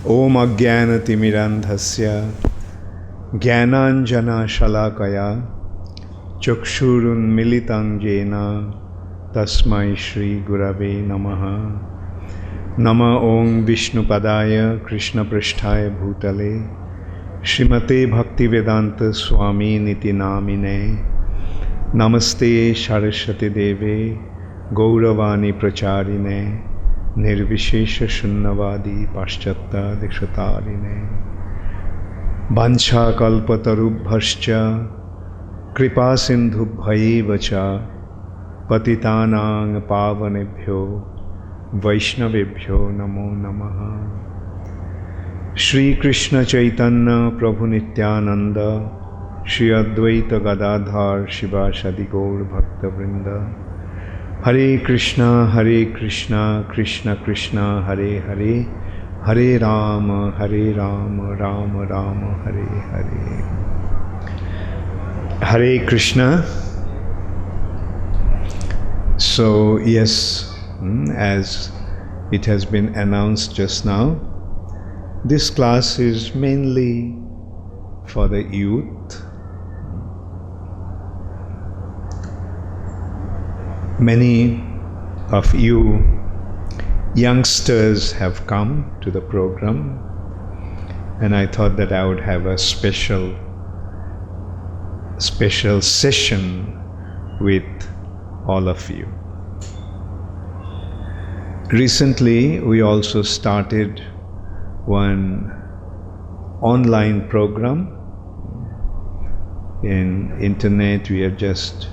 Om Ajnanatimirandhasya Jnananjana Shalakaya Chakshurun Militang Jena Tasmai Shri Gurave Namaha. Nama Om Vishnupadaya Krishna Prishthaya Bhutale Srimate Bhaktivedanta Swami Niti Namine Namaste Saraswati Deve Gauravani Pracharine Nirvishesha Shunnavadi Paschatta Dikshatarine Vancha Kalpatarubhascha Kripa Sindhubhaivacha Patitanang Pavanebhyo Vaishnavebhyo Namo Namaha. Shri Krishna Chaitanya Prabhu Nityananda Shri Advaita Gadadhar Shivasadi Gaur Bhakta Vrinda Hare Krishna Krishna Krishna Hare Hare Hare Rama Rama Rama Hare Hare. Hare Krishna. So yes, as it has been announced just now, this class is mainly for the youth. Many of you youngsters have come to the program, and I thought that I would have a special session with all of you. Recently, we also started one online program. In internet, we are just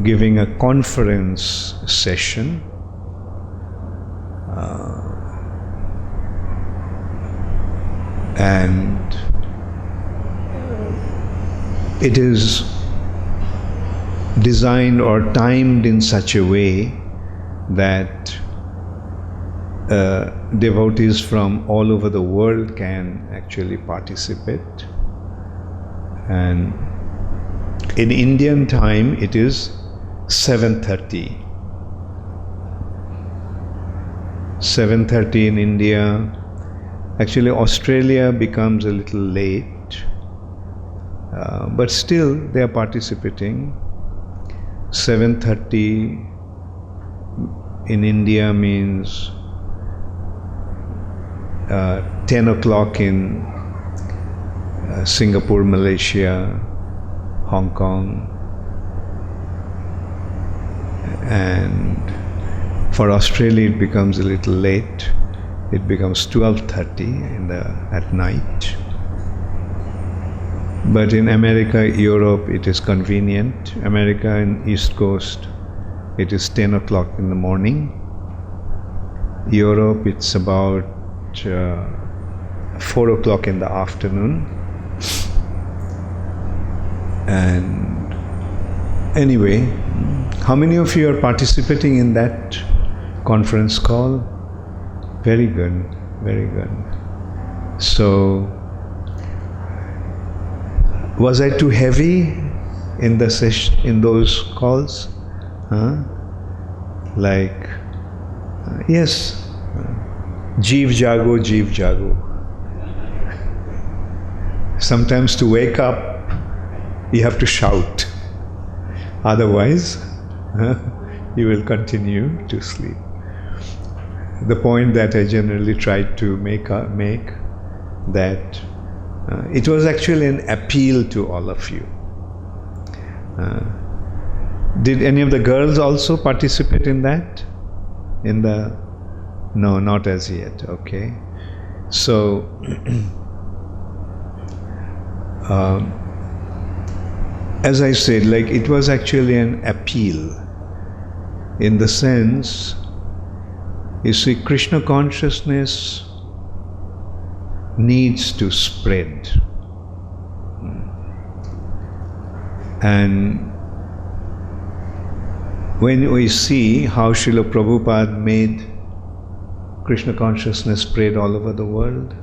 giving a conference session. And it is designed or timed in such a way that devotees from all over the world can actually participate. And in Indian time, it is 7:30. 7:30 in India. Actually, Australia becomes a little late, but still they are participating. 7:30 in India means 10 o'clock in Singapore, Malaysia, Hong Kong, and for Australia it becomes a little late. It becomes 12:30 at night. But in America, Europe, it is convenient. America and East Coast, it is 10 o'clock in the morning. Europe, it's about 4 o'clock in the afternoon. And anyway, how many of you are participating in that conference call? Very good, very good. So, was I too heavy in the in those calls? Like, yes, Jeev Jago, Jeev Jago. Sometimes to wake up, you have to shout. Otherwise, you will continue to sleep. The point that I generally try to make that it was actually an appeal to all of you. Did any of the girls also participate in that? No, not as yet. Okay. So, as I said, like it was actually an appeal in the sense, you see, Krishna consciousness needs to spread. And when we see how Srila Prabhupada made Krishna consciousness spread all over the world,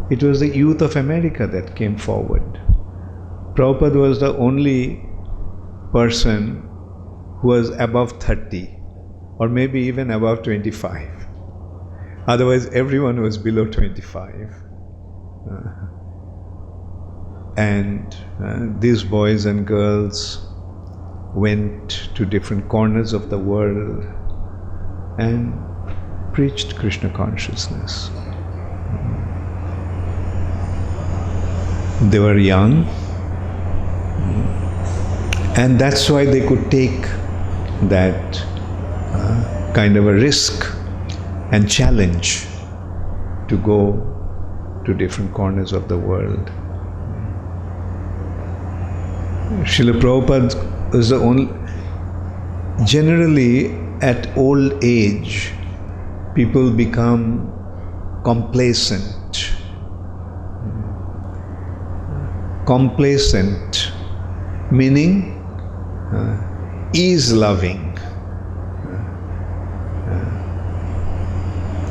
it was the youth of America that came forward. Prabhupada was the only person who was above 30 or maybe even above 25. Otherwise, everyone was below 25. And these boys and girls went to different corners of the world and preached Krishna consciousness. They were young, and that's why they could take that kind of a risk and challenge to go to different corners of the world. Srila Prabhupada is the only. Generally, at old age, people become complacent. Complacent, meaning ease-loving,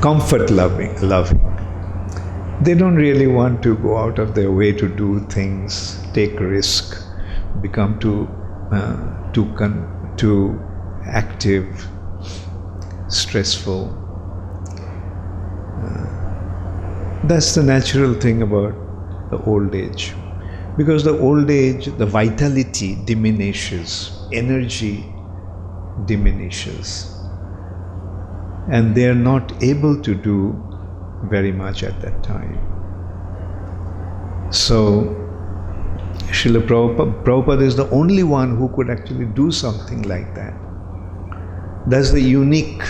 comfort-loving. They don't really want to go out of their way to do things, take risk, become too active, stressful. That's the natural thing about the old age. Because the old age, the vitality diminishes, energy diminishes, and they are not able to do very much at that time. So, Srila Prabhupada is the only one who could actually do something like that. That's the unique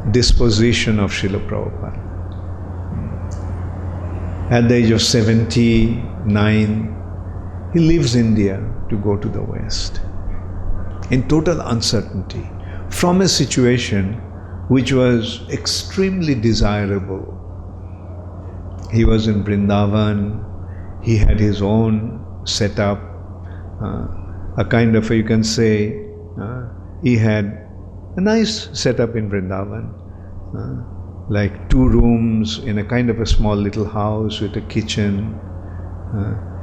disposition of Srila Prabhupada. At the age of 79, he leaves India to go to the West in total uncertainty from a situation which was extremely desirable. He was in Vrindavan, he had his own setup, a kind of, you can say, he had a nice setup in Vrindavan. Like 2 rooms in a kind of a small little house with a kitchen,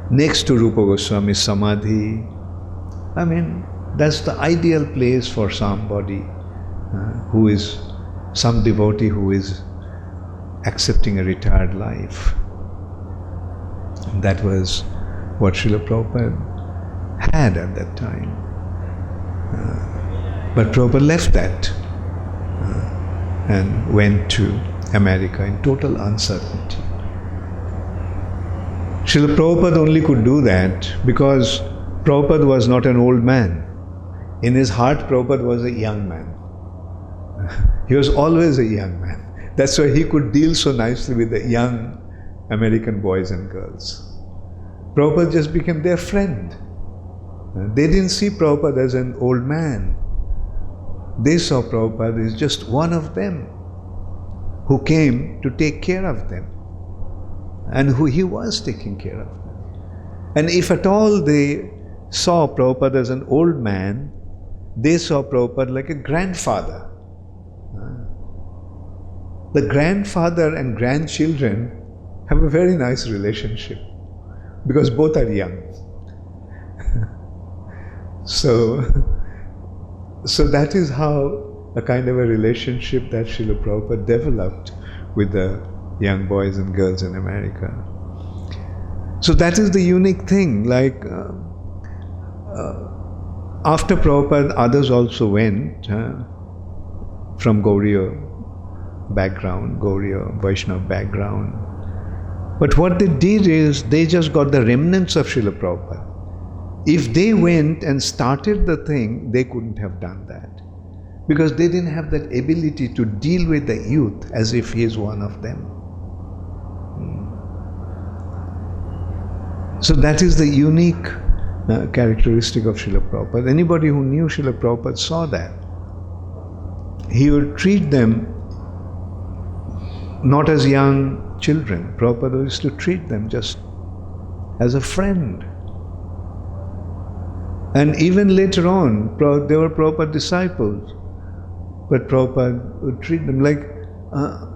next to Rupa Goswami's Samadhi. I mean, that's the ideal place for somebody who is, some devotee who is accepting a retired life. That was what Srila Prabhupada had at that time. But Prabhupada left that and went to America in total uncertainty. Srila Prabhupada only could do that because Prabhupada was not an old man. In his heart, Prabhupada was a young man. He was always a young man. That's why he could deal so nicely with the young American boys and girls. Prabhupada just became their friend. They didn't see Prabhupada as an old man. They saw Prabhupada as just one of them who came to take care of them, and who he was taking care of them. And if at all they saw Prabhupada as an old man, they saw Prabhupada like a grandfather. The grandfather and grandchildren have a very nice relationship because both are young. So that is how a kind of a relationship that Srila Prabhupada developed with the young boys and girls in America. So that is the unique thing. Like after Prabhupada, others also went from Gauriya background, Gauriya Vaishnava background. But what they did is they just got the remnants of Srila Prabhupada. If they went and started the thing, they couldn't have done that. Because they didn't have that ability to deal with the youth as if he is one of them. So that is the unique characteristic of Srila Prabhupada. Anybody who knew Srila Prabhupada saw that. He would treat them not as young children. Prabhupada used to treat them just as a friend. And even later on, they were Prabhupada disciples. But Prabhupada would treat them like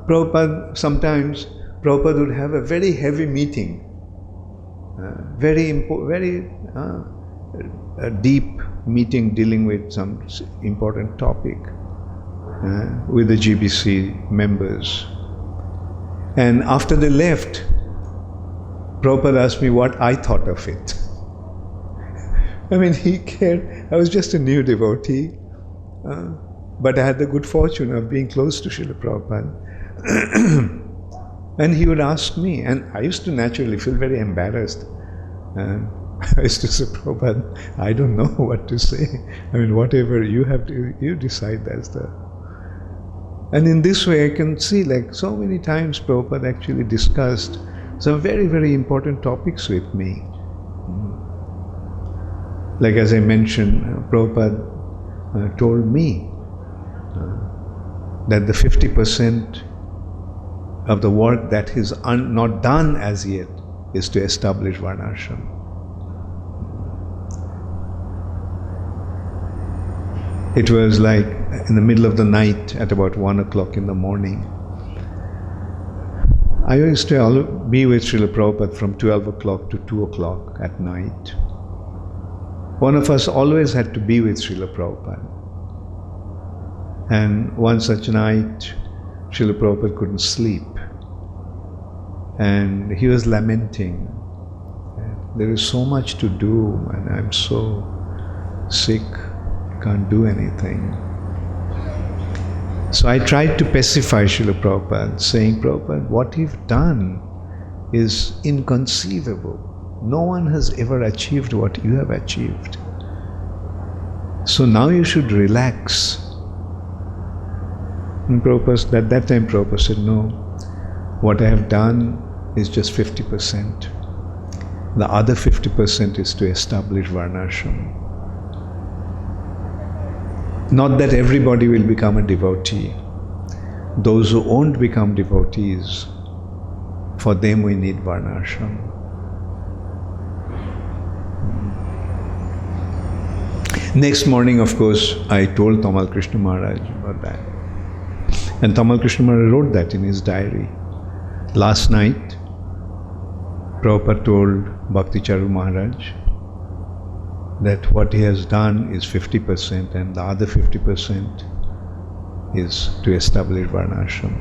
Prabhupada, sometimes Prabhupada would have a very heavy meeting, very deep meeting dealing with some important topic. with the GBC members. And after they left, Prabhupada asked me what I thought of it. I mean, he cared. I was just a new devotee, but I had the good fortune of being close to Srila Prabhupada. And he would ask me, and I used to naturally feel very embarrassed. I used to say, Prabhupada, I don't know what to say. I mean, whatever you have to, you decide that's the... And in this way I can see, like, so many times Prabhupada actually discussed some very, very important topics with me. Like as I mentioned, Prabhupada told me that the 50% of the work that is not done as yet is to establish Varnashram. It was like in the middle of the night at about 1 o'clock in the morning. I used to be with Srila Prabhupada from 12 o'clock to 2 o'clock at night. One of us always had to be with Srila Prabhupada. And one such night, Srila Prabhupada couldn't sleep. And he was lamenting. There is so much to do and I'm so sick, can't do anything. So I tried to pacify Srila Prabhupada, saying, Prabhupada, what you've done is inconceivable. No one has ever achieved what you have achieved. So now you should relax. And Prabhupada, at that time Prabhupada said, no, what I have done is just 50%. The other 50% is to establish Varnashram. Not that everybody will become a devotee. Those who won't become devotees, for them we need Varnashram. Next morning, of course, I told Tamal Krishna Maharaj about that. And Tamal Krishna Maharaj wrote that in his diary. Last night, Prabhupada told Bhakti Charu Maharaj that what he has done is 50% and the other 50% is to establish Varnashram.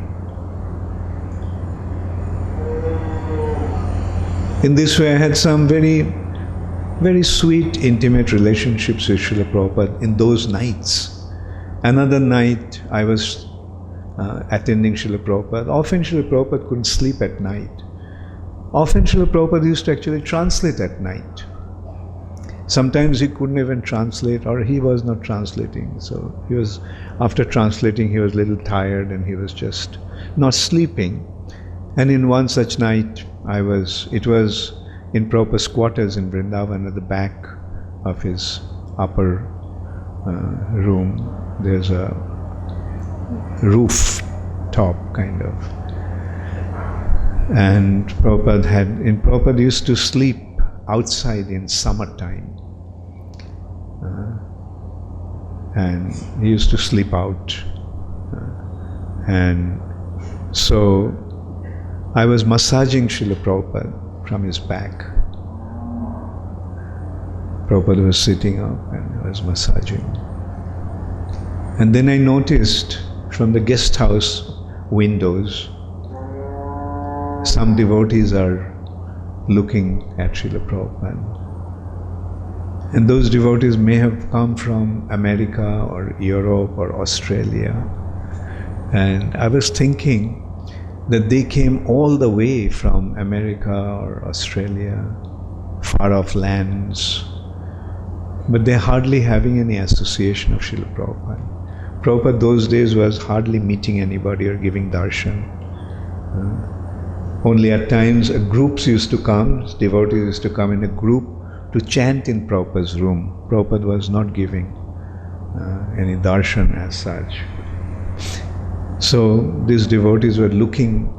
In this way I had some very, very sweet, intimate relationships with Srila Prabhupada in those nights. Another night I was attending Srila Prabhupada. Often Srila Prabhupada couldn't sleep at night. Often Srila Prabhupada used to actually translate at night. Sometimes he couldn't even translate, or he was not translating. So he was, after translating, he was a little tired and he was just not sleeping. And in one such night, it was in Prabhupada's quarters in Vrindavan at the back of his upper room. There's a rooftop kind of. And Prabhupada used to sleep outside in summertime. And he used to sleep out. And so I was massaging Srila Prabhupada from his back. Prabhupada was sitting up and I was massaging. And then I noticed from the guest house windows, some devotees are looking at Srila Prabhupada. And those devotees may have come from America or Europe or Australia. And I was thinking that they came all the way from America or Australia, far off lands, but they're hardly having any association of Srila Prabhupada. Prabhupada those days was hardly meeting anybody or giving darshan. Only at times groups used to come, devotees used to come in a group to chant in Prabhupada's room. Prabhupada was not giving any darshan as such. So these devotees were looking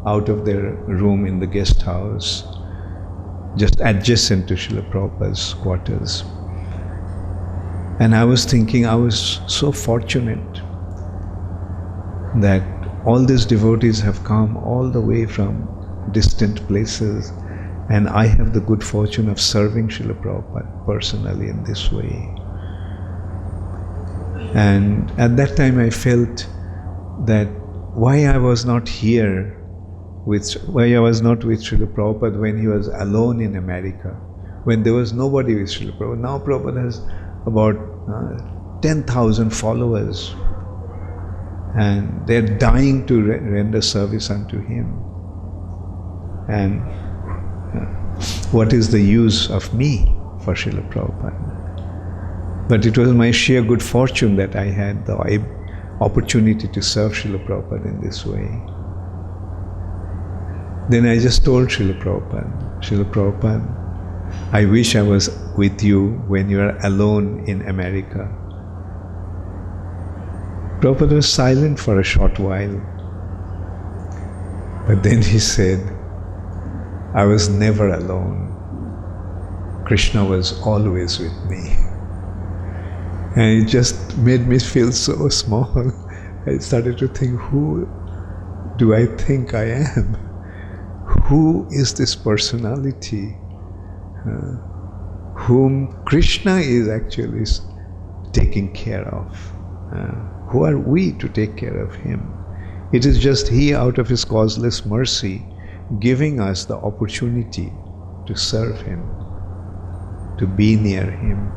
out of their room in the guest house, just adjacent to Srila Prabhupada's quarters. And I was thinking, I was so fortunate that all these devotees have come all the way from distant places, and I have the good fortune of serving Srila Prabhupada personally in this way. And at that time I felt that why I was not here with Srila Prabhupada when he was alone in America, when there was nobody with Srila Prabhupada. Now Prabhupada has about 10,000 followers, and they're dying to render service unto him. And what is the use of me for Srila Prabhupada? But it was my sheer good fortune that I had the opportunity to serve Srila Prabhupada in this way. Then I just told Srila Prabhupada, I wish I was with you when you are alone in America. Prabhupada was silent for a short while. But then he said, I was never alone. Krishna was always with me. And it just made me feel so small. I started to think, who do I think I am? Who is this personality whom Krishna is actually taking care of? Who are we to take care of him? It is just he, out of his causeless mercy, giving us the opportunity to serve him, to be near him.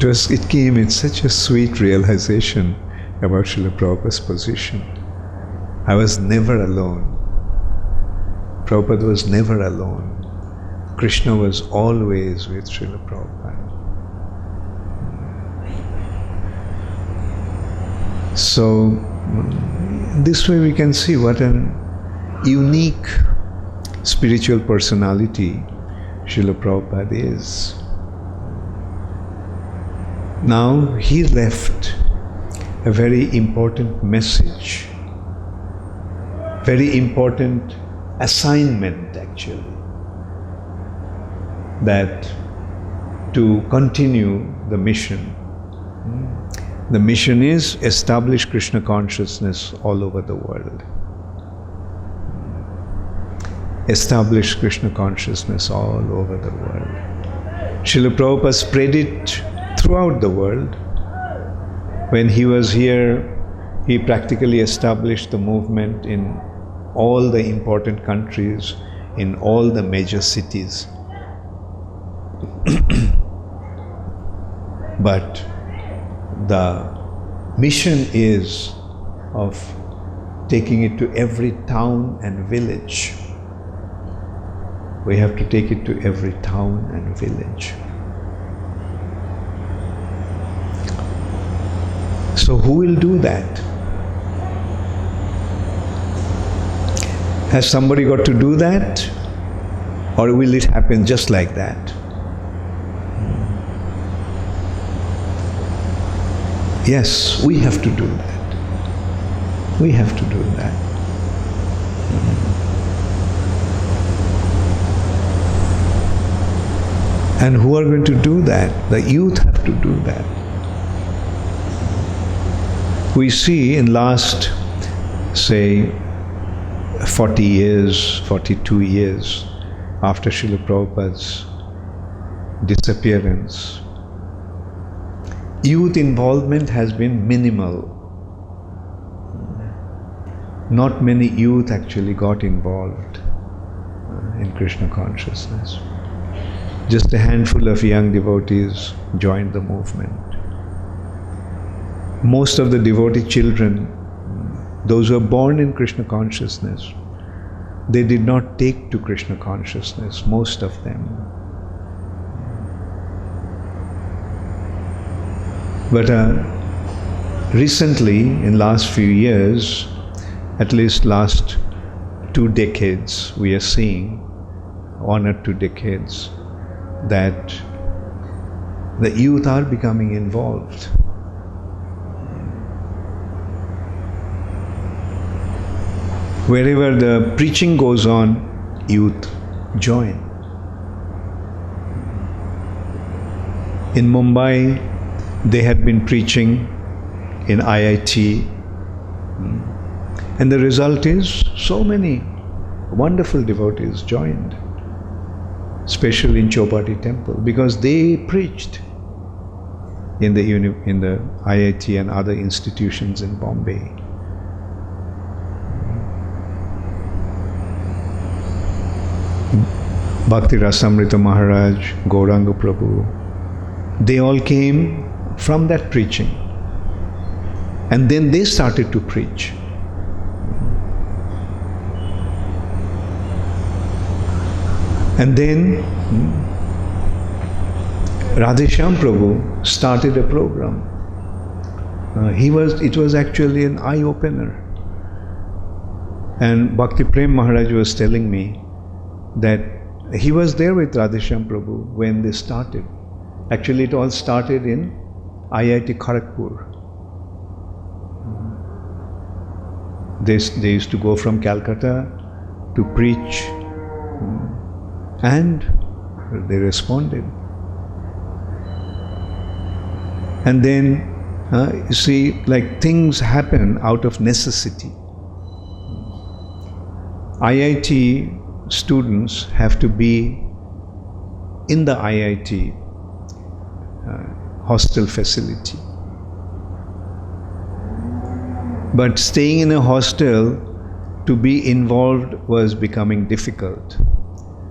It came in such a sweet realization about Srila Prabhupada's position. I was never alone. Prabhupada was never alone. Krishna was always with Srila Prabhupada. So, this way we can see what an unique spiritual personality Srila Prabhupada is. Now, he left a very important message, very important assignment actually, that to continue the mission. The mission is establish Krishna consciousness all over the world. Establish Krishna consciousness all over the world. Srila Prabhupada spread it throughout the world. When he was here, he practically established the movement in all the important countries, in all the major cities. But the mission is of taking it to every town and village. We have to take it to every town and village. So who will do that? Has somebody got to do that? Or will it happen just like that? Yes, we have to do that. We have to do that. And who are going to do that? The youth have to do that. We see in last, say, 40 years, 42 years after Srila Prabhupada's disappearance, youth involvement has been minimal. Not many youth actually got involved in Krishna consciousness. Just a handful of young devotees joined the movement. Most of the devotee children, those who are born in Krishna consciousness, they did not take to Krishna consciousness, most of them. But recently, in last few years, at least last 2 decades, we are seeing, 1 or 2 decades, that the youth are becoming involved. Wherever the preaching goes on, youth join. In Mumbai, they had been preaching in IIT, and the result is so many wonderful devotees joined, especially in Chowpatty temple, because they preached. in the IIT and other institutions in Bombay. Bhakti Rasamrita Maharaj, Gauranga Prabhu, they all came from that preaching. And then they started to preach. And then Radheshyam Prabhu started a program. It was actually an eye-opener. And Bhakti Prem Maharaj was telling me that he was there with Radheshyam Prabhu when they started. Actually, it all started in IIT Kharagpur. They used to go from Calcutta to preach, and they responded. And then, you see, like things happen out of necessity. IIT students have to be in the IIT hostel facility. But staying in a hostel to be involved was becoming difficult.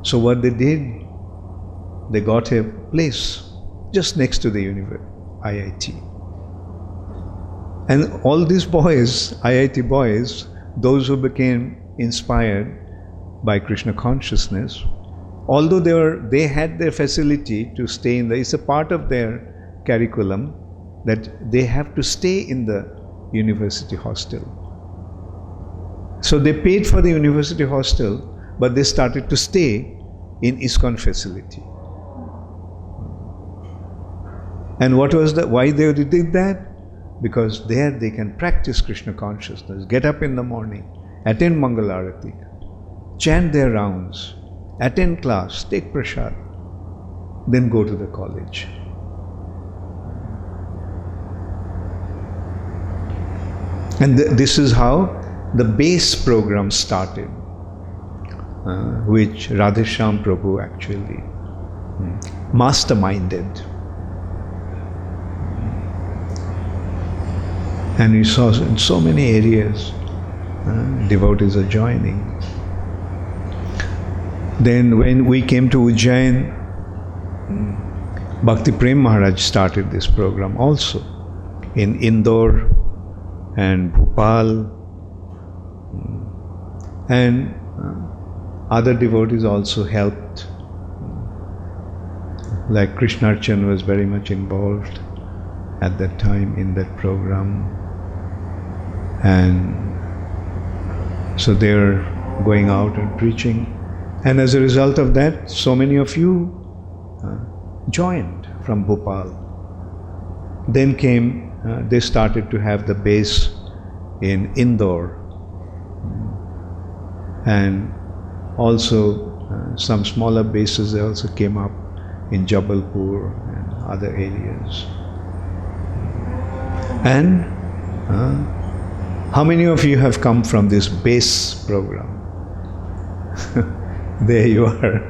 So what they did, they got a place just next to the IIT. And all these boys, IIT boys, those who became inspired by Krishna consciousness, although they had their facility to stay in it's a part of their curriculum that they have to stay in the university hostel. So they paid for the university hostel, but they started to stay in ISKCON facility. And why they did that? Because there they can practice Krishna consciousness, get up in the morning, attend Mangalarati, chant their rounds, attend class, take prasad, then go to the college. And this is how the base program started, which Radheshyam Prabhu actually masterminded. And we saw in so many areas devotees are joining. Then when we came to Ujjain, Bhakti Prem Maharaj started this program also in Indore and Bhopal, and other devotees also helped. Like Krishnarchan was very much involved at that time in that program, and so they're going out and preaching, and as a result of that, so many of you joined from Bhopal. Then they started to have the base in Indore, and also some smaller bases also came up in Jabalpur and other areas. And how many of you have come from this base program? There you are.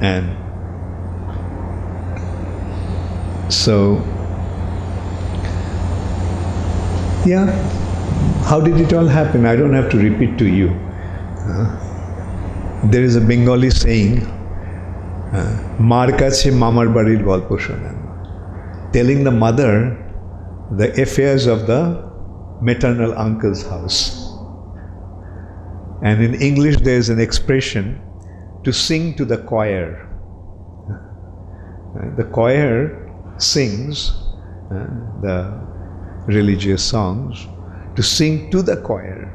And so, yeah, how did it all happen? I don't have to repeat to you. There is a Bengali saying, Mar kache mamar barir golpo shonen, telling the mother the affairs of the maternal uncle's house. And in English there is an expression, to sing to the choir. The choir sings the religious songs, to sing to the choir.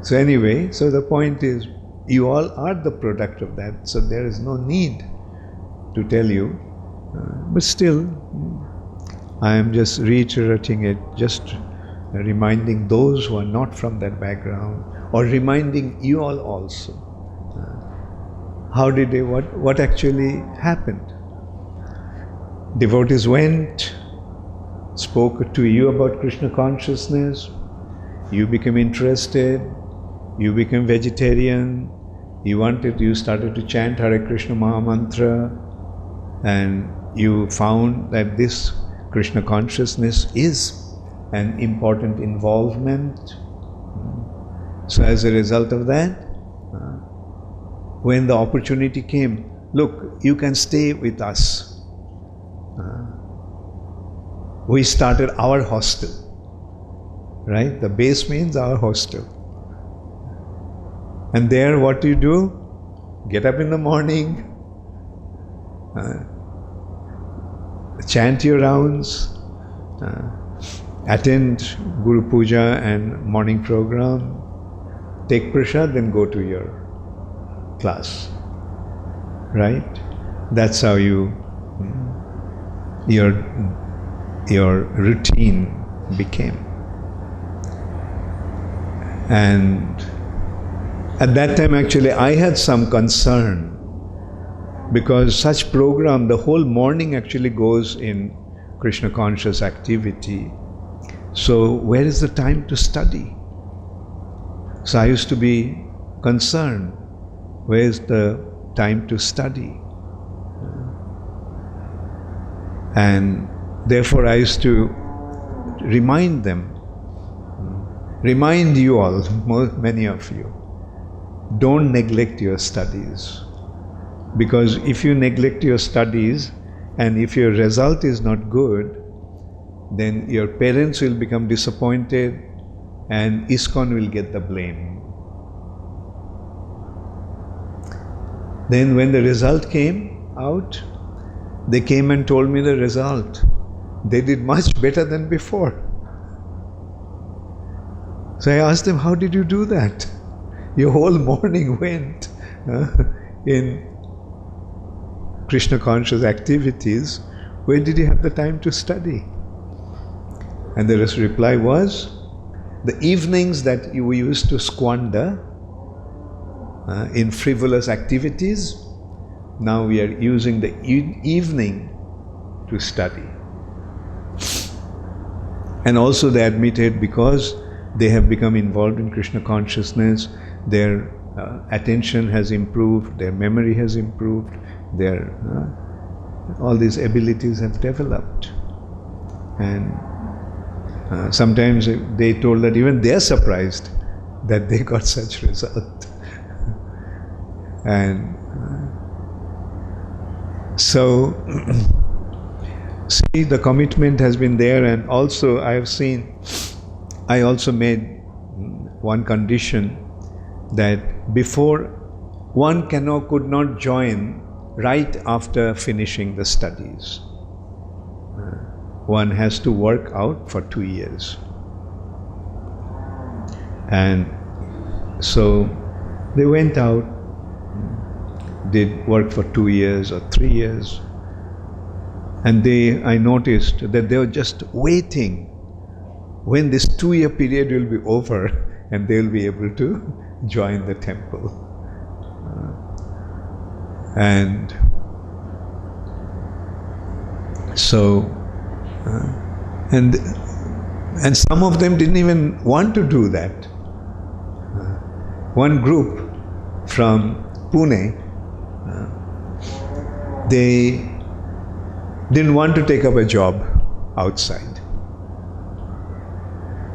So anyway, so the point is, you all are the product of that, so there is no need to tell you, but still, I am just reiterating it, just reminding those who are not from that background, or reminding you all also. How did what actually happened? Devotees went, spoke to you about Krishna consciousness, you became interested, you became vegetarian, you started to chant Hare Krishna Maha Mantra, and you found that this Krishna consciousness is an important involvement. So as a result of that, when the opportunity came, look, you can stay with us. We started our hostel, right? The base means our hostel. And there what do? Get up in the morning, chant your rounds, attend Guru Puja and morning program, take prasad, then go to your class, right? That's how your routine became. And at that time actually I had some concern, because such program, the whole morning actually goes in Krishna conscious activity. So where is the time to study? So I used to be concerned, where is the time to study? And therefore I used to remind you all, many of you, don't neglect your studies. Because if you neglect your studies and if your result is not good, then your parents will become disappointed and ISKCON will get the blame. Then when the result came out, they came and told me the result. They did much better than before. So I asked them, how did you do that? Your whole morning went in Krishna conscious activities. Where did you have the time to study? And the reply was, the evenings that we used to squander in frivolous activities, now we are using the evening to study. And also they admitted, because they have become involved in Krishna consciousness, their attention has improved, their memory has improved, their all these abilities have developed. And sometimes they told that even they are surprised that they got such result. And so see, the commitment has been there. And also I also made one condition, that before one could not join right after finishing the studies. One has to work out for 2 years. And so they went out, did work for 2 years or 3 years. And I noticed that they were just waiting when this 2-year period will be over and they will be able to join the temple. And so, and some of them didn't even want to do that. One group from Pune, they didn't want to take up a job outside.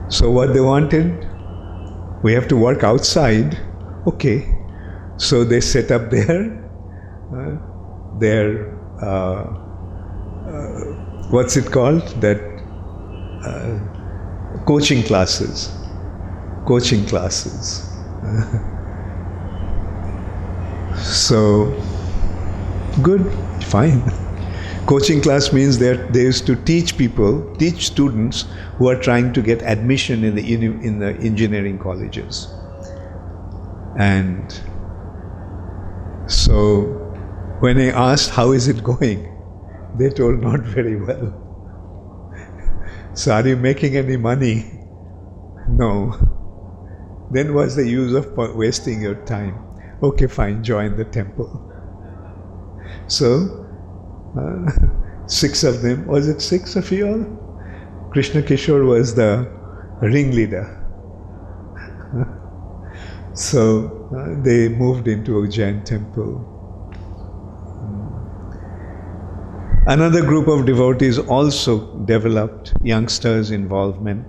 So what they wanted, we have to work outside. Okay. So they set up their what's it called? That coaching classes. So, good, fine. Coaching class means that they used to teach students who are trying to get admission in the engineering colleges. And so when I asked, how is it going? They told, not very well. So are you making any money? No. Then what's the use of wasting your time? Okay, fine, join the temple. So, 6 of them, was it 6 of you all? Krishna Kishore was the ringleader. So, they moved into Ujjain temple. Another group of devotees also developed youngsters' involvement.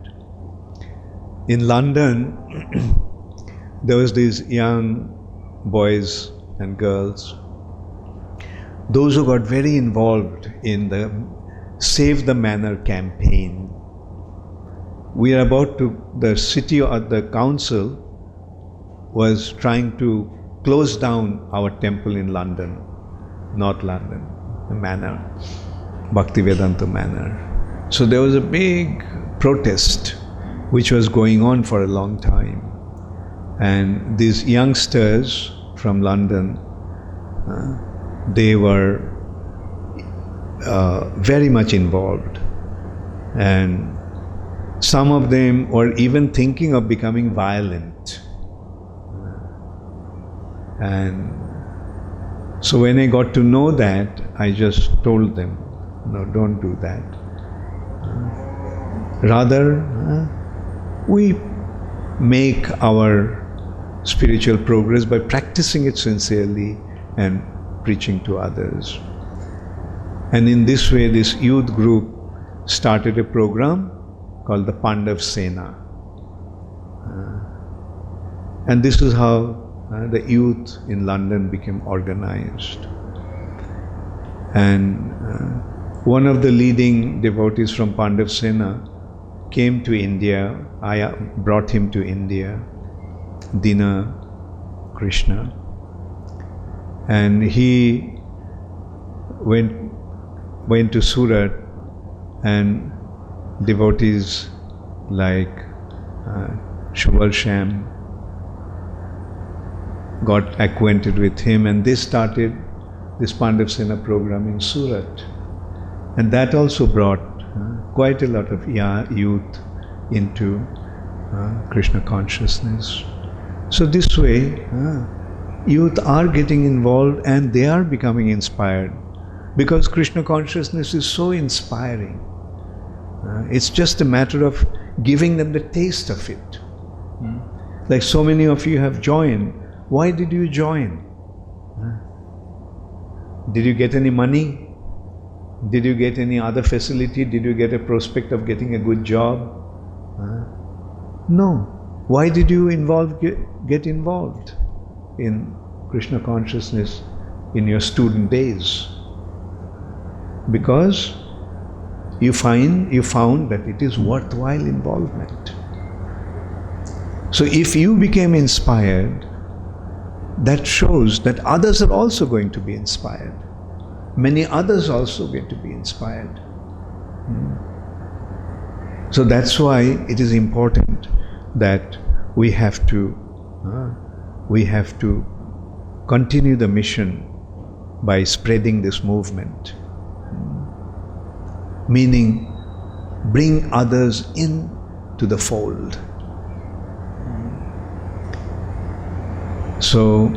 In London, there was these young boys and girls, those who got very involved in the Save the Manor campaign. The city or the council was trying to close down our temple in London, North London, the manor, Bhaktivedanta Manor. So there was a big protest which was going on for a long time. And these youngsters from London, they were very much involved. And some of them were even thinking of becoming violent. And so when I got to know that, I just told them, no, don't do that. Rather, we make our spiritual progress by practicing it sincerely and preaching to others. And in this way, this youth group started a program called the Pandav Sena. And this is how the youth in London became organized. And one of the leading devotees from Pandav Sena came to India. I brought him to India, Dina Krishna. And he went to Surat, and devotees like Shubal Sham got acquainted with him, and they started this Pandav Sena program in Surat. And that also brought quite a lot of youth into Krishna consciousness. So this way, youth are getting involved and they are becoming inspired, because Krishna consciousness is so inspiring. It's just a matter of giving them the taste of it. Like so many of you have joined. Why did you join? Did you get any money? Did you get any other facility? Did you get a prospect of getting a good job? No. Why did you get involved in Krishna consciousness in your student days? Because you found that it is worthwhile involvement. So if you became inspired, that shows that others are also going to be inspired. Many others also going to be inspired. So that's why it is important that we have to continue the mission by spreading this movement. Meaning, bring others in to the fold. So,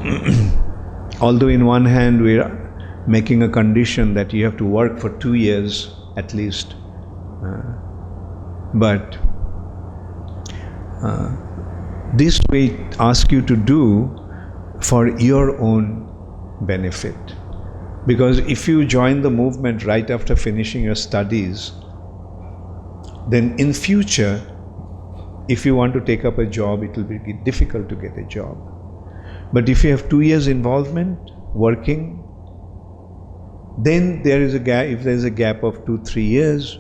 although in one hand we are making a condition that you have to work for 2 years at least, but this we ask you to do for your own benefit. Because if you join the movement right after finishing your studies, then in future, if you want to take up a job, it will be difficult to get a job. But if you have 2 years involvement, working, then there is a gap. If there is a gap of 2-3 years,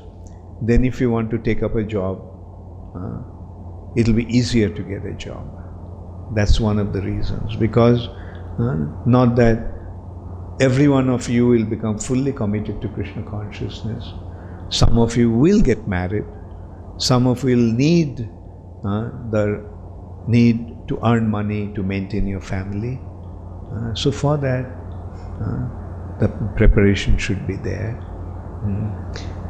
then if you want to take up a job, it will be easier to get a job. That's one of the reasons. Because not that every one of you will become fully committed to Krishna consciousness. Some of you will get married. Some of you will need to earn money to maintain your family. So for that, the preparation should be there.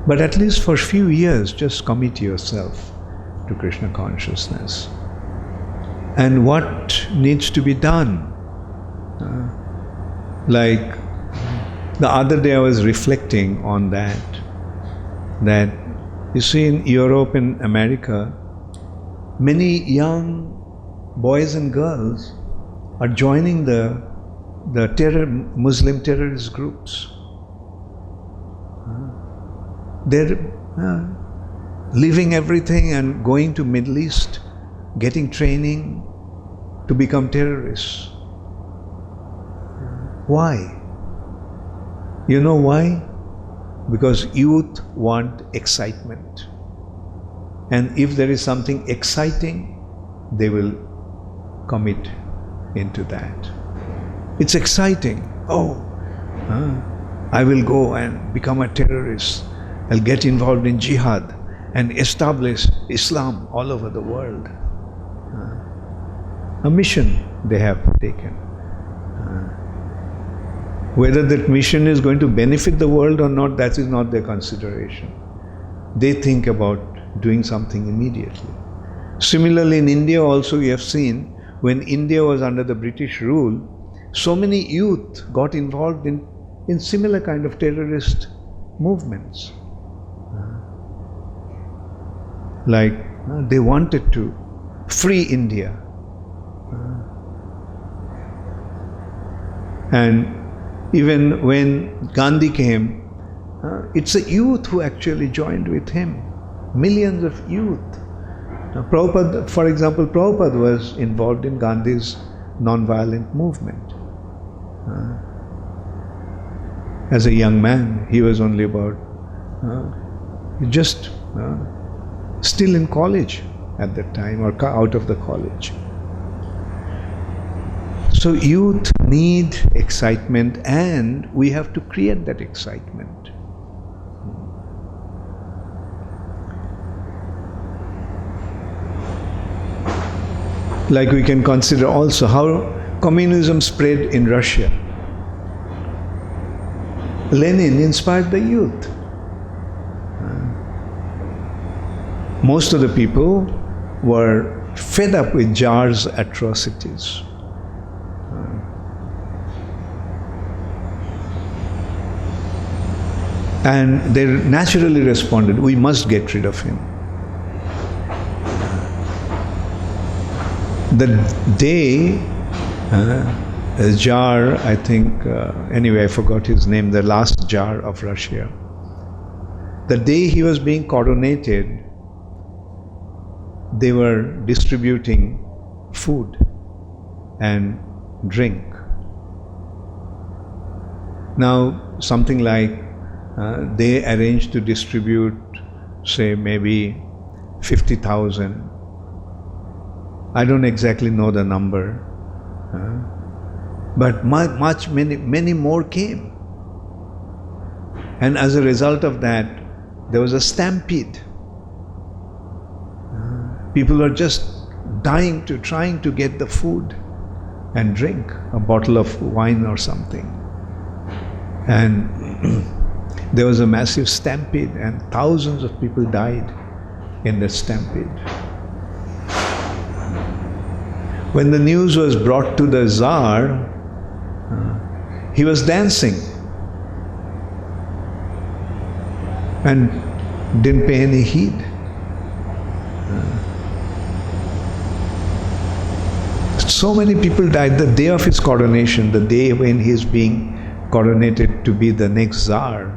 But at least for a few years, just commit yourself to Krishna consciousness. And what needs to be done? Like the other day I was reflecting on that you see in Europe and America, many young boys and girls are joining the Muslim terrorist groups. They're leaving everything and going to Middle East, getting training to become terrorists. Why? You know why? Because youth want excitement. And if there is something exciting, they will commit into that. It's exciting. I will go and become a terrorist. I'll get involved in jihad and establish Islam all over the world. A mission they have taken. Whether that mission is going to benefit the world or not, that is not their consideration. They think about doing something immediately. Similarly, in India also you have seen, when India was under the British rule, so many youth got involved in similar kind of terrorist movements. Like they wanted to free India. And even when Gandhi came, it's the youth who actually joined with him. Millions of youth. Now, Prabhupada, for example, Prabhupada was involved in Gandhi's non-violent movement. As a young man, he was only about still in college at that time, or out of the college. So youth need excitement, and we have to create that excitement. Like we can consider also how communism spread in Russia. Lenin inspired the youth. Most of the people were fed up with Tsar's atrocities. And they naturally responded, we must get rid of him. The day Tsar, I think, anyway, I forgot his name, the last Tsar of Russia. The day he was being coronated, they were distributing food and drink. Now, something like they arranged to distribute, say, maybe 50,000. I don't exactly know the number, but many more came. And as a result of that, there was a stampede. People were just trying to get the food and drink, a bottle of wine or something. And there was a massive stampede, and thousands of people died in that stampede. When the news was brought to the Tsar, he was dancing and didn't pay any heed. So many people died the day of his coronation, the day when he is being coronated to be the next Tsar,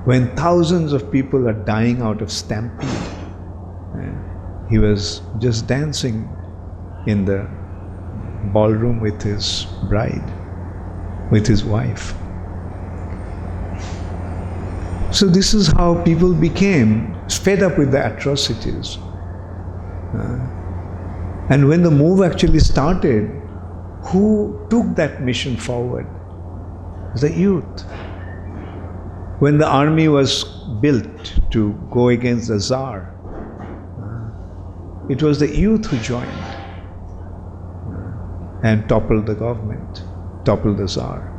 when thousands of people are dying out of stampede. He was just dancing in the ballroom with his bride, with his wife. So this is how people became fed up with the atrocities. And when the move actually started, who took that mission forward? The youth. When the army was built to go against the Tsar, it was the youth who joined and toppled the government, toppled the Tsar.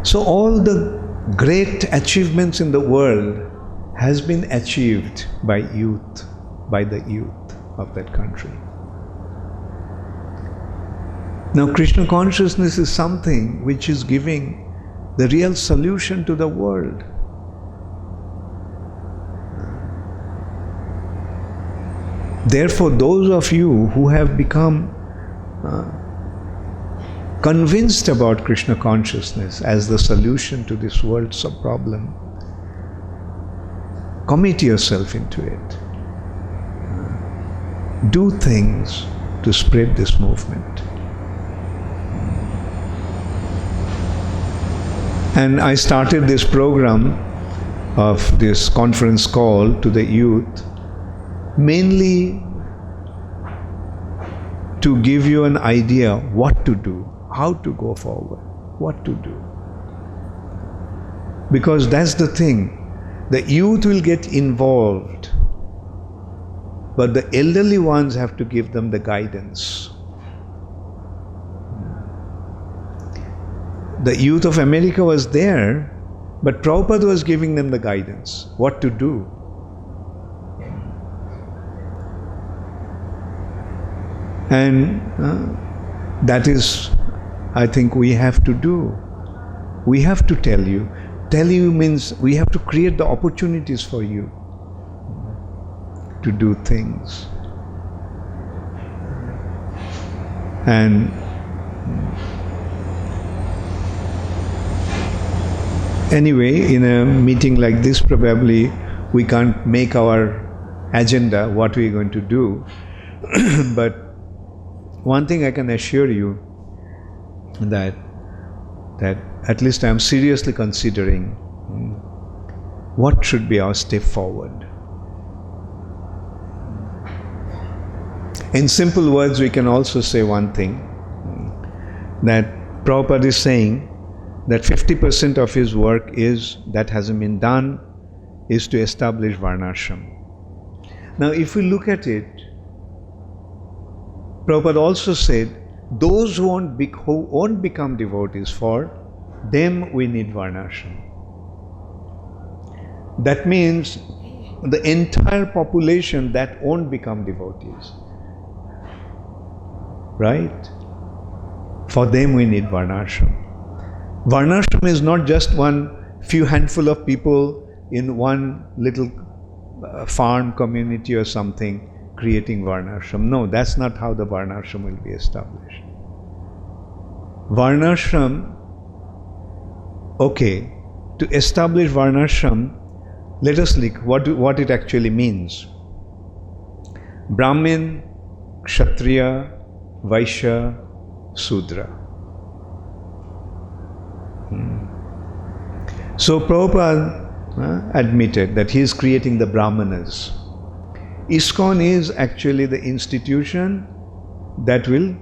So all the great achievements in the world has been achieved by youth, by the youth of that country. Now Krishna consciousness is something which is giving the real solution to the world. Therefore, those of you who have become convinced about Krishna consciousness as the solution to this world's problem, commit yourself into it. Do things to spread this movement. And I started this program of this conference call to the youth mainly to give you an idea what to do, how to go forward, what to do. Because that's the thing, the youth will get involved, but the elderly ones have to give them the guidance. The youth of America was there, but Prabhupada was giving them the guidance, what to do. And that is, I think, we have to do. We have to tell you. Tell you means we have to create the opportunities for you to do things. And anyway, in a meeting like this, probably we can't make our agenda what we're going to do. But one thing I can assure you, that at least I am seriously considering what should be our step forward. In simple words, we can also say one thing, that Prabhupada is saying that 50% of his work that hasn't been done is to establish Varnashram. Now, if we look at it, Prabhupada also said, those who won't become devotees, for them we need Varnashram. That means the entire population that won't become devotees. Right? For them we need Varnashram. Varnashram is not just few handful of people in one little farm community or something creating Varnashram. No, that's not how the Varnashram will be established. Varnashram, okay, to establish Varnashram, let us look what it actually means. Brahmin, Kshatriya, Vaishya, Sudra. So Prabhupada admitted that he is creating the Brahmanas. ISKCON is actually the institution that will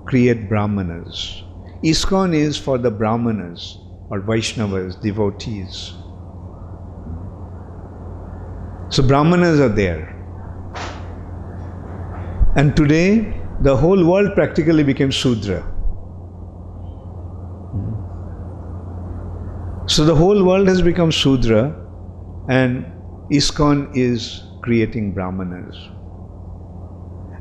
create Brahmanas. ISKCON is for the Brahmanas or Vaishnavas, devotees. So Brahmanas are there. And today, the whole world practically became Sudra. So the whole world has become Sudra, and ISKCON is creating Brahmanas.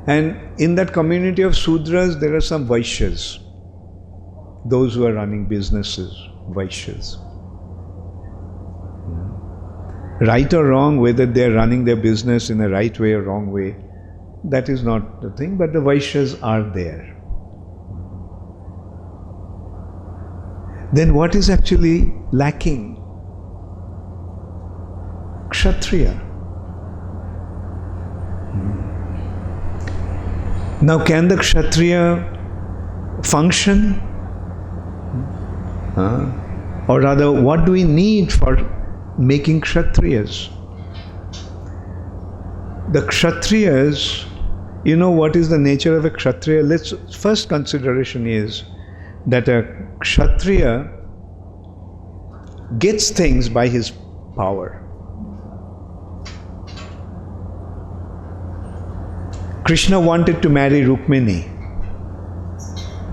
And in that community of Sudras, there are some Vaishyas, those who are running businesses, Vaishyas. Right or wrong, whether they are running their business in a right way or wrong way, that is not the thing, but the Vaishyas are there. Then what is actually lacking? Kshatriya. Now, can the Kshatriya function? Or rather, what do we need for making Kshatriyas? The Kshatriyas, you know what is the nature of a Kshatriya? First consideration is that a Kshatriya gets things by his power. Krishna wanted to marry Rukmini.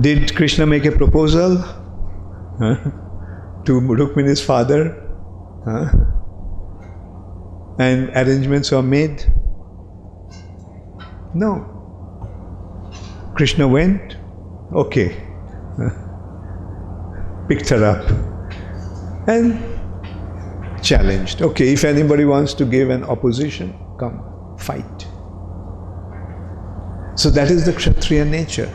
Did Krishna make a proposal to Rukmini's father? And arrangements were made? No. Krishna went, okay, picked her up and challenged. Okay, if anybody wants to give an opposition, come, fight. So that is the Kshatriya nature.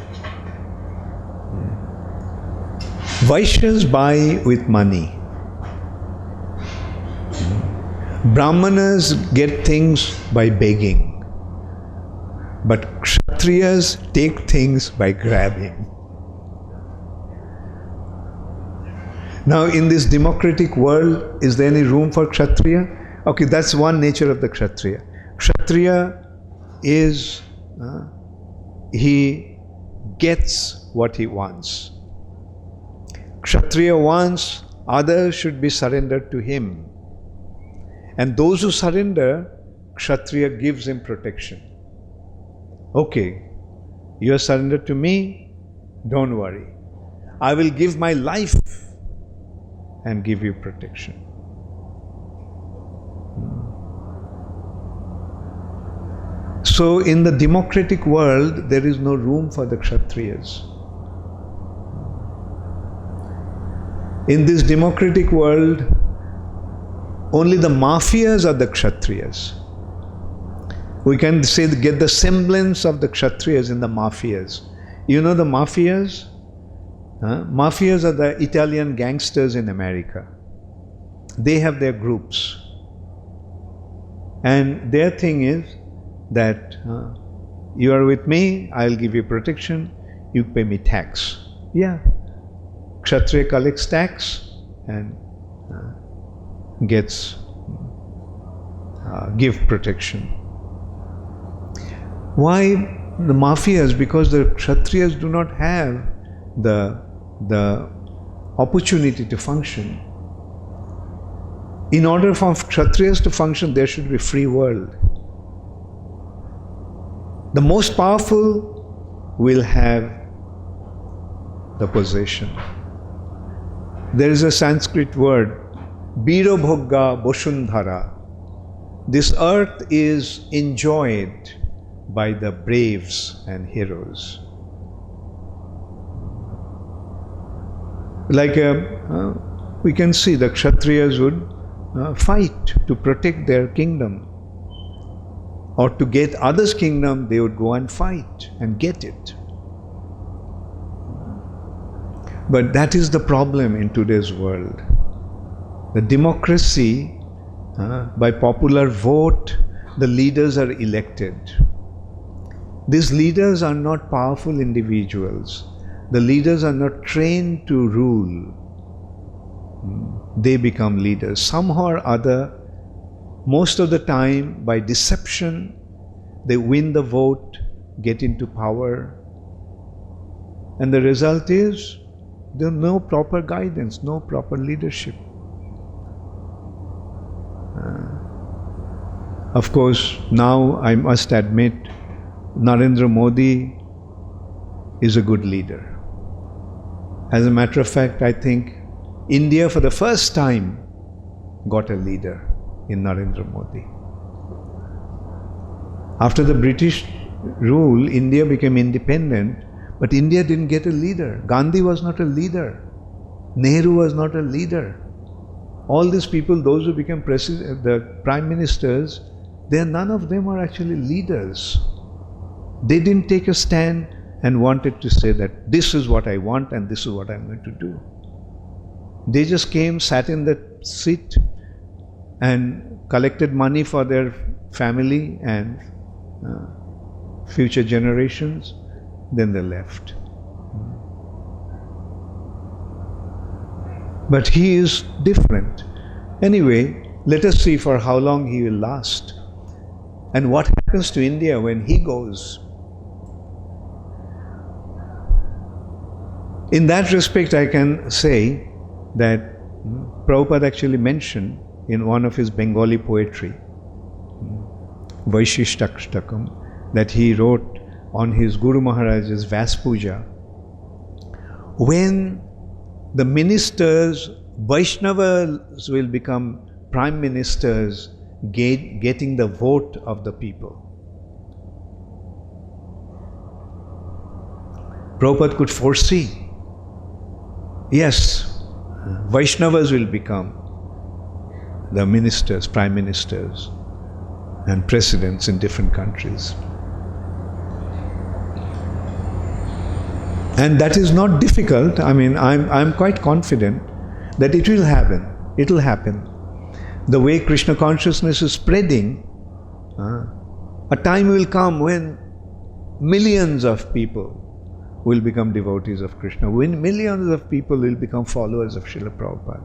Vaishyas buy with money. Brahmanas get things by begging. But Kshatriyas take things by grabbing. Now, in this democratic world, is there any room for Kshatriya? Okay, that's one nature of the Kshatriya. Kshatriya is, he gets what he wants. Kshatriya wants others should be surrendered to him. And those who surrender, Kshatriya gives him protection. Okay, you are surrendered to me, don't worry. I will give my life and give you protection. So in the democratic world, there is no room for the Kshatriyas. In this democratic world, only the mafias are the Kshatriyas. We can say, get the semblance of the Kshatriyas in the mafias. You know the mafias? Mafias are the Italian gangsters in America. They have their groups. And their thing is that you are with me, I'll give you protection, you pay me tax. Yeah. Kshatriya collects tax and gets give protection. Why the mafias? Because the Kshatriyas do not have the opportunity to function. In order for Kshatriyas to function, there should be free world. The most powerful will have the possession. There is a Sanskrit word, Biro Bhogga Boshundhara. This earth is enjoyed by the braves and heroes. Like we can see the Kshatriyas would fight to protect their kingdom. Or to get others' kingdom, they would go and fight and get it. But that is the problem in today's world. The democracy, by popular vote, the leaders are elected. These leaders are not powerful individuals. The leaders are not trained to rule. They become leaders. Somehow or other, most of the time, by deception, they win the vote, get into power. And the result is, there is no proper guidance, no proper leadership. Of course, now I must admit, Narendra Modi is a good leader. As a matter of fact, I think India for the first time got a leader in Narendra Modi. After the British rule, India became independent, but India didn't get a leader. Gandhi was not a leader. Nehru was not a leader. All these people, those who became the prime ministers, none of them are actually leaders. They didn't take a stand and wanted to say that this is what I want and this is what I'm going to do. They just came, sat in the seat and collected money for their family and future generations, then they left. But he is different. Anyway, let us see for how long he will last. And what happens to India when he goes? In that respect, I can say that Prabhupada actually mentioned in one of his Bengali poetry, Vaishishtakshtakam, that he wrote on his Guru Maharaj's Vas Puja, when the ministers, Vaishnavas will become prime ministers, getting the vote of the people. Prabhupada could foresee, yes, Vaishnavas will become the ministers, prime ministers, and presidents in different countries. And that is not difficult. I mean, I'm quite confident that it will happen. It will happen. The way Krishna consciousness is spreading, a time will come when millions of people will become devotees of Krishna, when millions of people will become followers of Srila Prabhupada.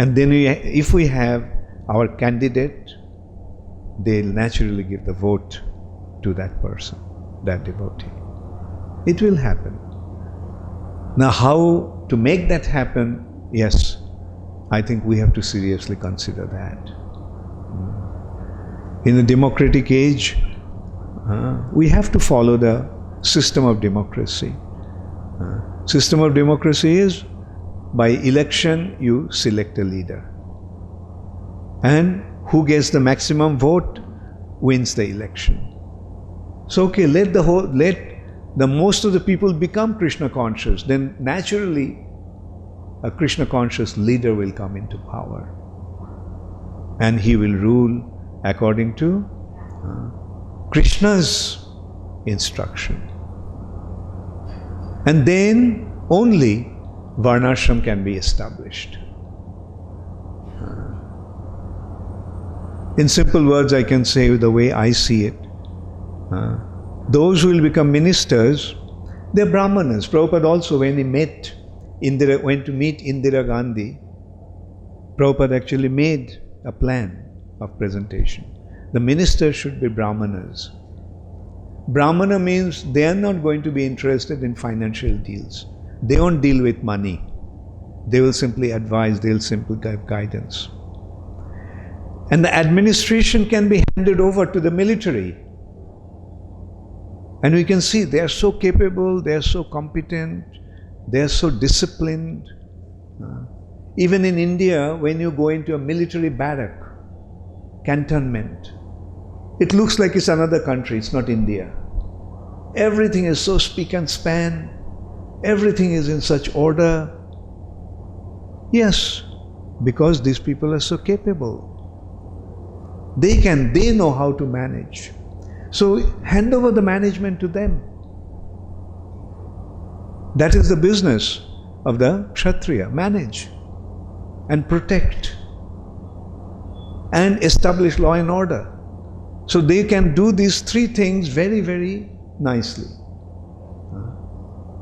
And then if we have our candidate, they'll naturally give the vote to that person, that devotee. It will happen. Now, how to make that happen? Yes, I think we have to seriously consider that. In a democratic age, we have to follow the system of democracy. System of democracy is, by election you select a leader, and who gets the maximum vote wins the election. So okay, let the most of the people become Krishna conscious, then naturally a Krishna conscious leader will come into power, and he will rule according to Krishna's instruction. And then only Varnashram can be established. In simple words, I can say the way I see it. Those who will become ministers, they're Brahmanas. Prabhupada also, when he went to meet Indira Gandhi, Prabhupada actually made a plan of presentation. The ministers should be Brahmanas. Brahmana means they are not going to be interested in financial deals. They won't deal with money. They will simply advise, they will simply give guidance. And the administration can be handed over to the military. And we can see they are so capable, they are so competent, they are so disciplined. Even in India, when you go into a military barrack, cantonment, it looks like it's another country, it's not India. Everything is so spick and span. Everything is in such order. Yes, because these people are so capable. They know how to manage. So hand over the management to them. That is the business of the Kshatriya. Manage and protect and establish law and order. So they can do these three things very, very nicely.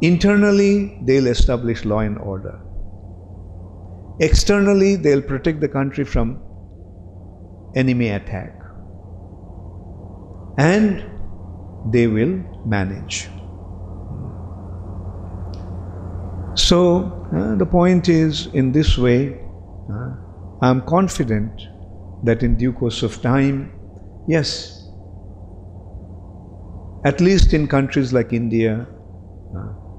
Internally, they'll establish law and order. Externally, they'll protect the country from enemy attack. And they will manage. So, the point is, in this way, I'm confident that in due course of time, yes, at least in countries like India,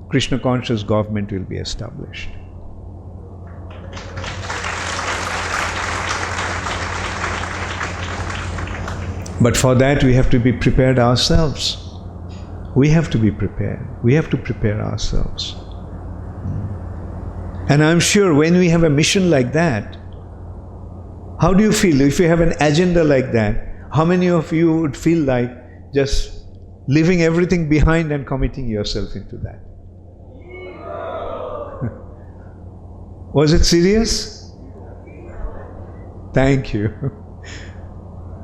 Krishna conscious government will be established. But for that we have to be prepared ourselves. We have to be prepared. We have to prepare ourselves. And I'm sure when we have a mission like that, how do you feel if you have an agenda like that? How many of you would feel like just leaving everything behind and committing yourself into that? Was it serious? Thank you.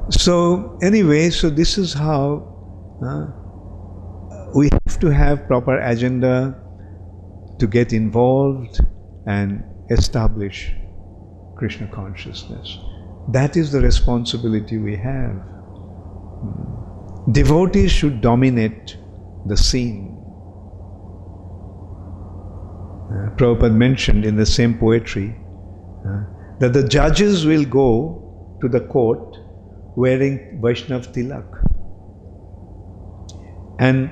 So anyway, so this is how we have to have proper agenda to get involved and establish Krishna consciousness. That is the responsibility we have. Devotees should dominate the scene. Prabhupada mentioned in the same poetry that the judges will go to the court wearing Vaishnav tilak, and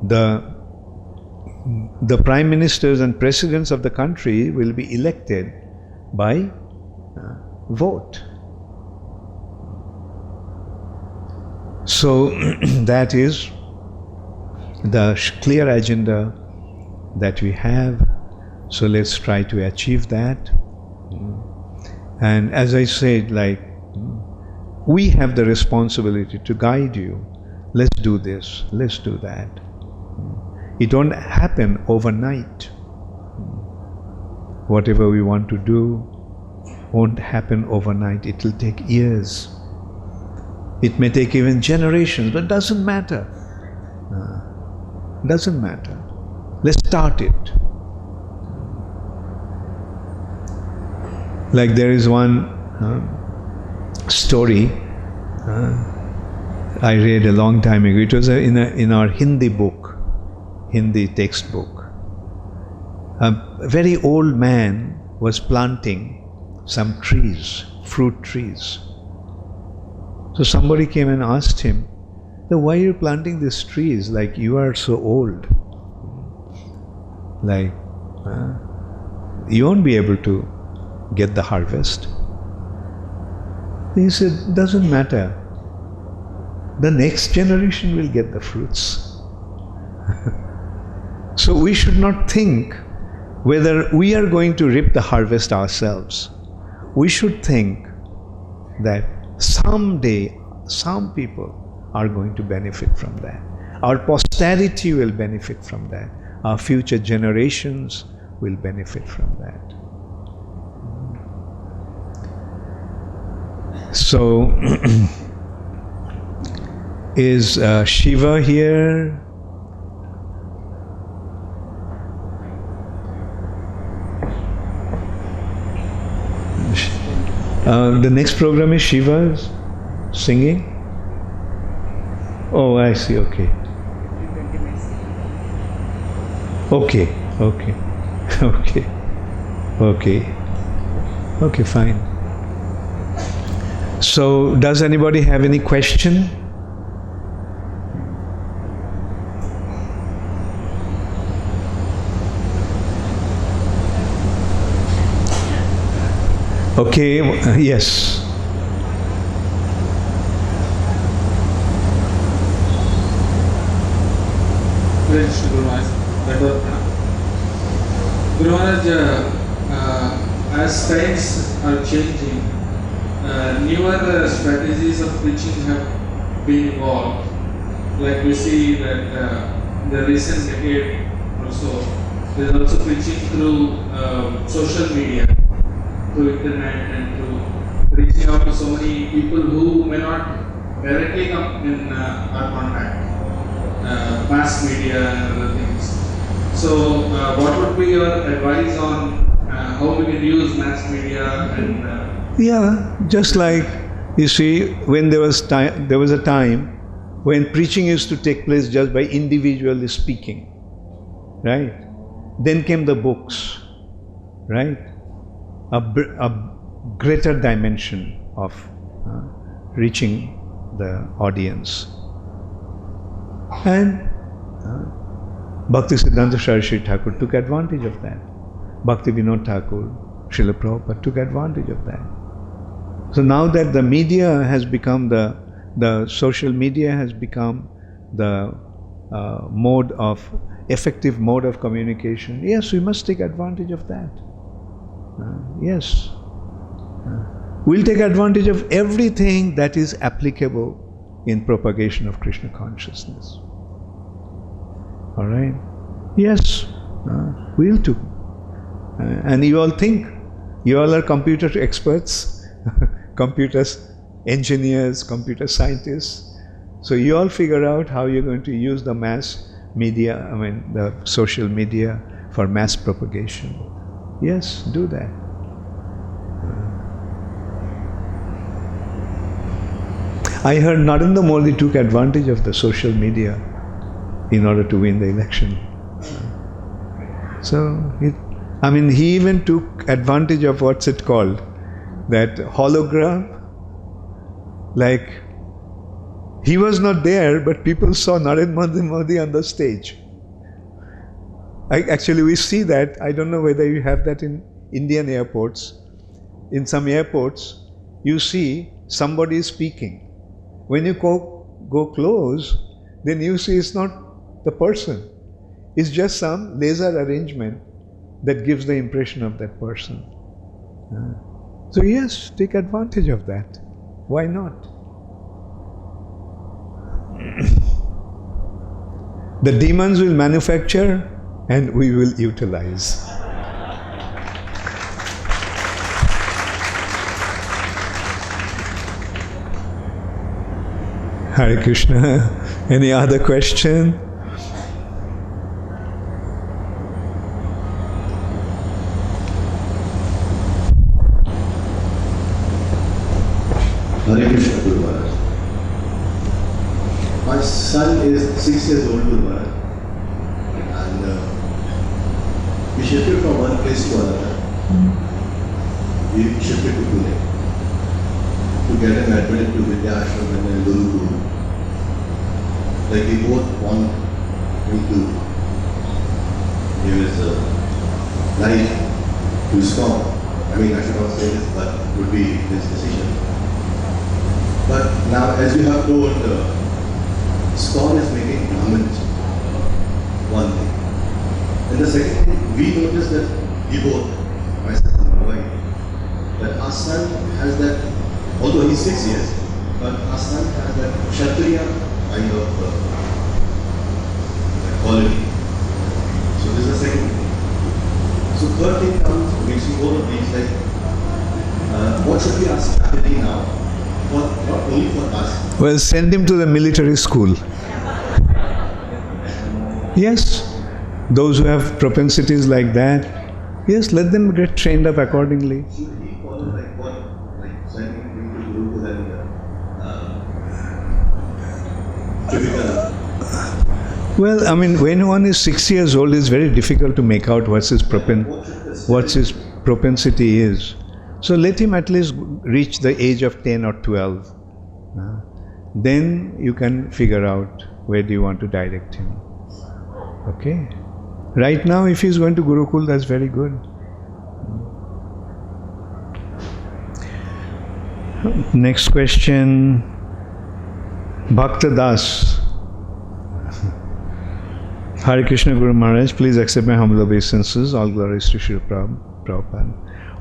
the prime ministers and presidents of the country will be elected by vote. So that is the clear agenda that we have. So let's try to achieve that. And as I said, like, we have the responsibility to guide you. Let's do this, let's do that. It won't happen overnight. Whatever we want to do won't happen overnight. It will take years. It may take even generations, but it doesn't matter. Doesn't matter. Let's start it. Like there is one story I read a long time ago. It was in our Hindi book, Hindi textbook. A very old man was planting some trees, fruit trees. So somebody came and asked him, why are you planting these trees? Like, you are so old. Like, you won't be able to get the harvest. He said, doesn't matter. The next generation will get the fruits. So we should not think whether we are going to reap the harvest ourselves. We should think that someday some people are going to benefit from that. Our posterity will benefit from that. Our future generations will benefit from that. So, is Shiva here? The next program is Shiva's singing? Oh, I see, okay. Okay, okay, okay, okay, okay, fine. So, does anybody have any question? Okay, yes. Guru Maharaj, as times are changing, newer strategies of preaching have been evolved. Like we see that the recent decade or so, there is also preaching through social media, through internet, and through reaching out to so many people who may not directly come in our contact, mass media and other things. So, what would be your advice on how we can use mass media and? Yeah, just like you see, when there was a time when preaching used to take place just by individually speaking, right? Then came the books, right? A greater dimension of reaching the audience. And Bhakti Siddhanta Saraswati Thakur took advantage of that. Bhakti Vinod Thakur, Srila Prabhupada took advantage of that. So now that the media has become the social media has become the effective mode of communication, yes, we must take advantage of that. Yes. We'll take advantage of everything that is applicable in propagation of Krishna consciousness. All right? Yes, we'll do. And you all think, you all are computer experts, computers, engineers, computer scientists. So you all figure out how you're going to use the mass media, the social media for mass propagation. Yes, do that. I heard Narendra Modi took advantage of the social media in order to win the election. So, he even took advantage of what's it called? That hologram. Like, he was not there, but people saw Narendra Modi on the stage. Actually, we see that. I don't know whether you have that in Indian airports. In some airports, you see somebody speaking. When you go close, then you see it's not the person. It's just some laser arrangement that gives the impression of that person. So yes, take advantage of that. Why not? The demons will manufacture and we will utilize. Hare Krishna. Any other question? Hare Krishna, Guru Maharaj. My son is 6 years old, Guru Maharaj, and we shifted from one place to another. We shifted to Pune to get him admitted to Vidya Ashram and then Guru. Like we both want him to give his life to ISKCON. I mean, I should not say this, but it would be his decision. But now, as you have told, ISKCON is making Brahmins, one thing. And the second thing, we noticed that we both, myself and my wife, that our son has that, although he's 6 years, but our son has that Kshatriya kind of quality. So this is the second thing. So third thing comes, mixing all of these, like, what should be our strategy now? Not only for us. Well, send him to the military school. Yes, those who have propensities like that, yes, let them get trained up accordingly. Should he follow like what, like sending him to Guru and typical? Well, I mean, when one is 6 years old, it's very difficult to make out what his propensity is. So let him at least reach the age of 10 or 12. Then you can figure out where do you want to direct him. Okay? Right now, if he's going to Gurukul, that's very good. Next question. Bhakta Das. Hare Krishna Guru Maharaj, please accept my humble obeisances. All glories to Srila Prabhupada.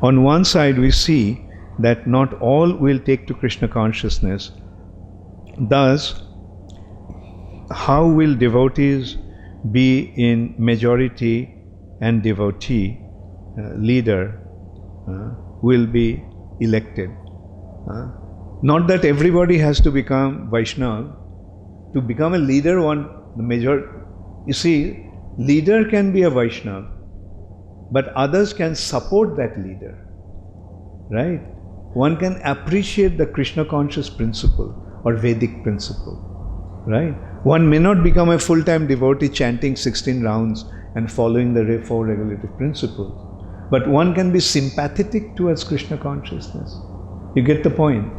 On one side, we see that not all will take to Krishna consciousness. Thus, how will devotees be in majority and devotee leader will be elected? Not that everybody has to become Vaishnava. To become a leader, you see, leader can be a Vaishnava, but others can support that leader, right? One can appreciate the Krishna conscious principle or Vedic principle, right? One may not become a full-time devotee chanting 16 rounds and following the 4 regulative principles, but one can be sympathetic towards Krishna consciousness. You get the point?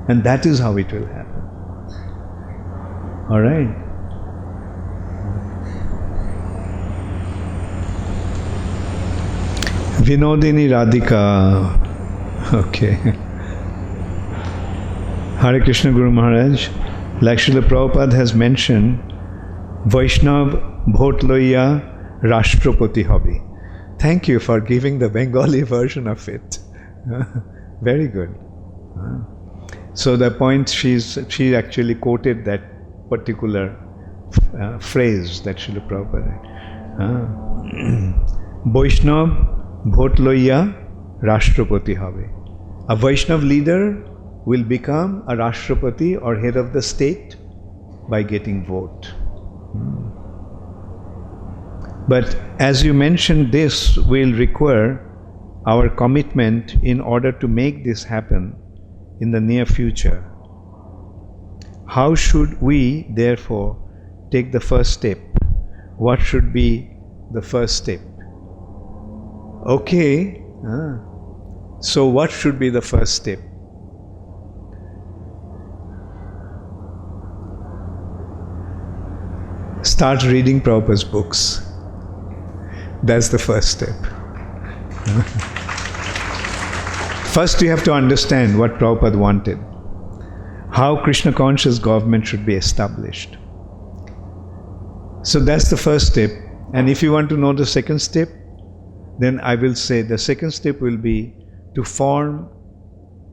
And that is how it will happen. All right? Vinodini Radhika. Okay. Hare Krishna Guru Maharaj, like Srila Prabhupada has mentioned, Vaishnav Bhot Loiya Rashtrapati Hobi. Thank you for giving the Bengali version of it. Very good. So the point she actually quoted that particular phrase that Srila Prabhupada. Vaishnav Bhot Loiya Rashtrapati Hobi. A Vaishnav leader will become a Rashtrapati or head of the state by getting vote. But as you mentioned, this will require our commitment in order to make this happen in the near future. How should we, therefore, take the first step? What should be the first step? Okay. So what should be the first step? Start reading Prabhupada's books. That's the first step. First you have to understand what Prabhupada wanted. How Krishna conscious government should be established. So that's the first step. And if you want to know the second step, then I will say the second step will be to form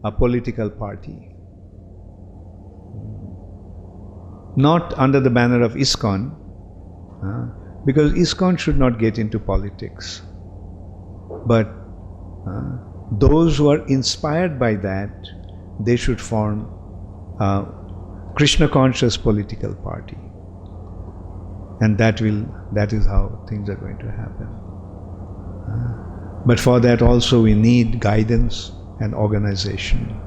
a political party. not under the banner of ISKCON, because ISKCON should not get into politics. But those who are inspired by that, they should form a Krishna conscious political party. And that is how things are going to happen. But for that also we need guidance and organization.